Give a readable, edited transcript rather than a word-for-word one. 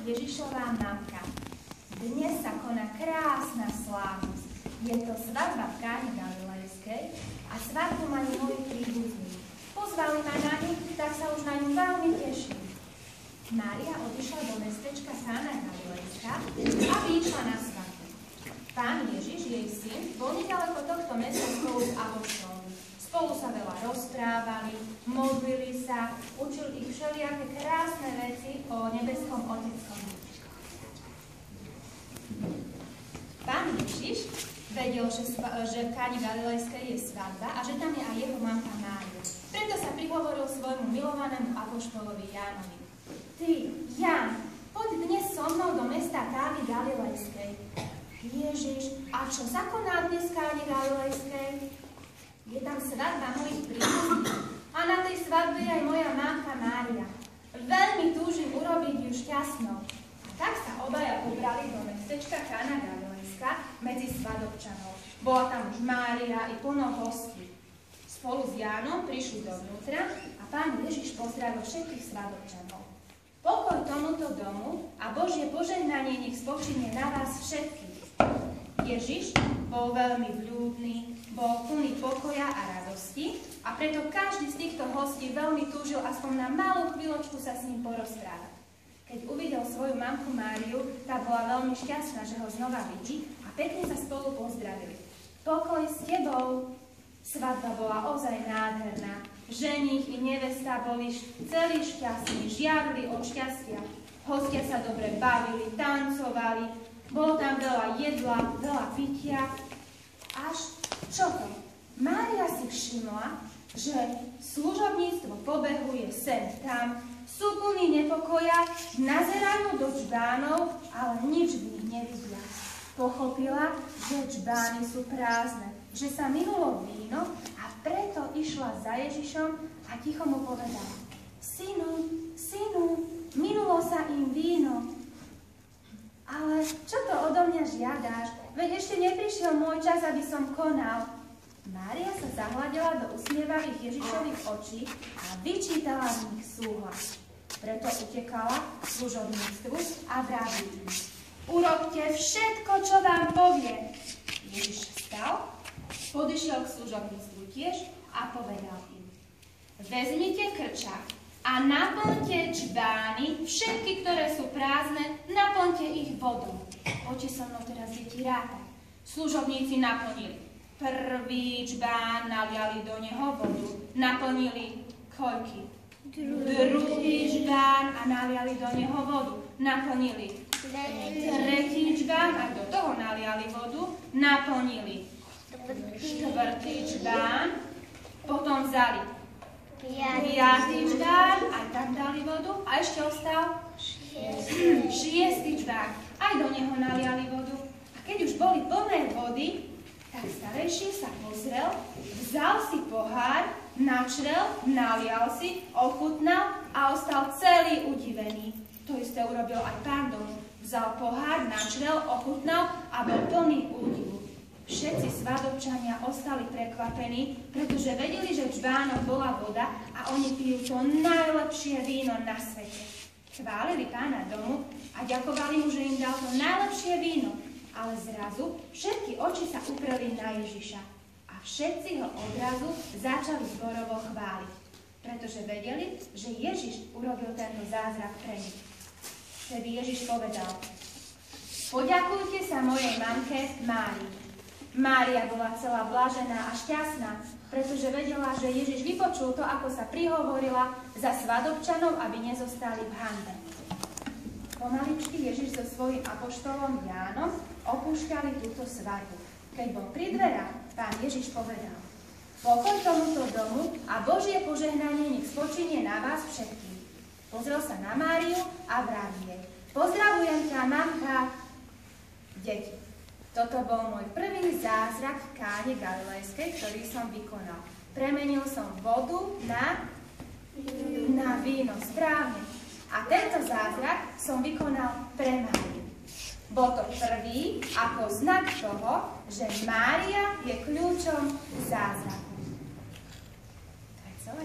Ježišová mamka. Dnes sa koná krásna slávnosť. Je to svadba v Káne Galilejskej a svadbu majú moji príbuzní. Pozvali ma na ňu, tak sa už na ňu veľmi teším. Mária odišla do mestečka Kána Galilejská, aby išla na svadbu. Pán Ježiš, jej syn, bol nedaleko tohto mesta spolu s apoštolmi. Spolu sa veľa rozprávali, modlili sa, učil ich všelijaké krásne veci o nebeskom Oteckom. Pán Ježiš vedel, že v Káne Galilejskej je svadba a že tam je aj jeho mamka Mária. Preto sa prihovoril svojmu milovanému apoštolovi Jánovi. Ty, Ján, poď dnes so mnou do mesta Kány Galilejskej. Ježiš, a čo sa koná dnes v Káne Galilejskej? Je tam svadba mojich príbuzných a na tej svadbe je aj moja mamka Mária. Veľmi túžim urobiť ju šťastnou. A tak sa obaja pobrali do mestečka Kána Galilejská medzi svadobčanov. Bola tam už Mária i plno hostí. Spolu s Jánom prišli dovnútra a pán Ježiš pozdravil všetkých svadobčanov. Pokoj tomuto domu a Božie požehnanie nech spočinie na vás všetkých. Ježiš bol veľmi vľúdny, bol plný pokoja a radosti a preto každý z týchto hostí veľmi túžil aspoň na malú chvíľočku sa s ním porozprávať. Keď uvidel svoju mamku Máriu, tá bola veľmi šťastná, že ho znova vidí a pekne sa spolu pozdravili. Pokoj s tebou! Svadba bola ozaj nádherná. Ženích i nevesta boli celí šťastní, žiarili od šťastia. Hostia sa dobre bavili, tancovali, bolo tam veľa jedla, veľa pitia. Až čo to? Mária si všimla, že služobníctvo pobehuje sem tam, sú plní nepokoja, nazerajú do čbánov, ale nič v nich nevidia. Pochopila, že čbány sú prázdne, že sa minulo víno a preto išla za Ježišom a ticho mu povedala: Synu, synu, minulo sa im víno. Ale čo to odo mňa žiadaš? Veď ešte neprišiel môj čas, aby som konal. Mária sa zahľadila do usmievavých Ježišových očí a vyčítala v nich súhlas. Preto utekala k služobníctvu a vraví im: Urobte všetko, čo vám poviem. Ježiš vstal, podišiel k služobníctvu tiež a povedal im: Vezmite krčak a naplňte čbány, všetky, ktoré sú prázdne, naplňte ich vodou. Poďte so mnou teraz, deti, rátať. Služobníci naplnili prvý čbán, naliali do neho vodu, naplnili koľky. Druhý čbán a naliali do neho vodu, naplnili. Tretí čbán a do toho naliali vodu, naplnili. Štvrtý čbán, potom vzali piatý čbán, aj tam dali vodu a ešte ostal šiestý čbán. Aj do neho naliali vodu. A keď už boli plné vody, tak starejší sa pozrel, vzal si pohár, načrel, nalial si, ochutnal a ostal celý udivený. To isté urobil aj pán domu. Vzal pohár, načrel, ochutnal a bol plný údivu. Všetci svadobčania ostali prekvapení, pretože vedeli, že v čbánoch bola voda a oni pijú to najlepšie víno na svete. Chválili pána domu a ďakovali mu, že im dal to najlepšie víno. Ale zrazu všetky oči sa upreli na Ježiša a všetci ho odrazu začali zborovo chváliť, pretože vedeli, že Ježiš urobil tento zázrak pre nich. Vtedy Ježiš povedal: Poďakujte sa mojej mamke Márii. Mária bola celá blažená a šťastná, pretože vedela, že Ježiš vypočul to, ako sa prihovorila za svadobčanov, aby nezostali v hanbe. Pomaličky Ježiš so svojím apoštolom Jánom opúšťali túto svadbu. Keď bol pri dverách, pán Ježiš povedal: Pokoj tomuto domu a Božie požehnanie nech spočinie na vás všetkých. Pozrel sa na Máriu a vraví jej: Pozdravujem ťa, mamka. Deti, toto bol môj prvý zázrak v Káne Galilejskej, ktorý som vykonal. Premenil som vodu na víno, správne. A tento zázrak som vykonal pre Máriu. Bol to prvý ako znak toho, že Mária je kľúčom zázraku. To je celé.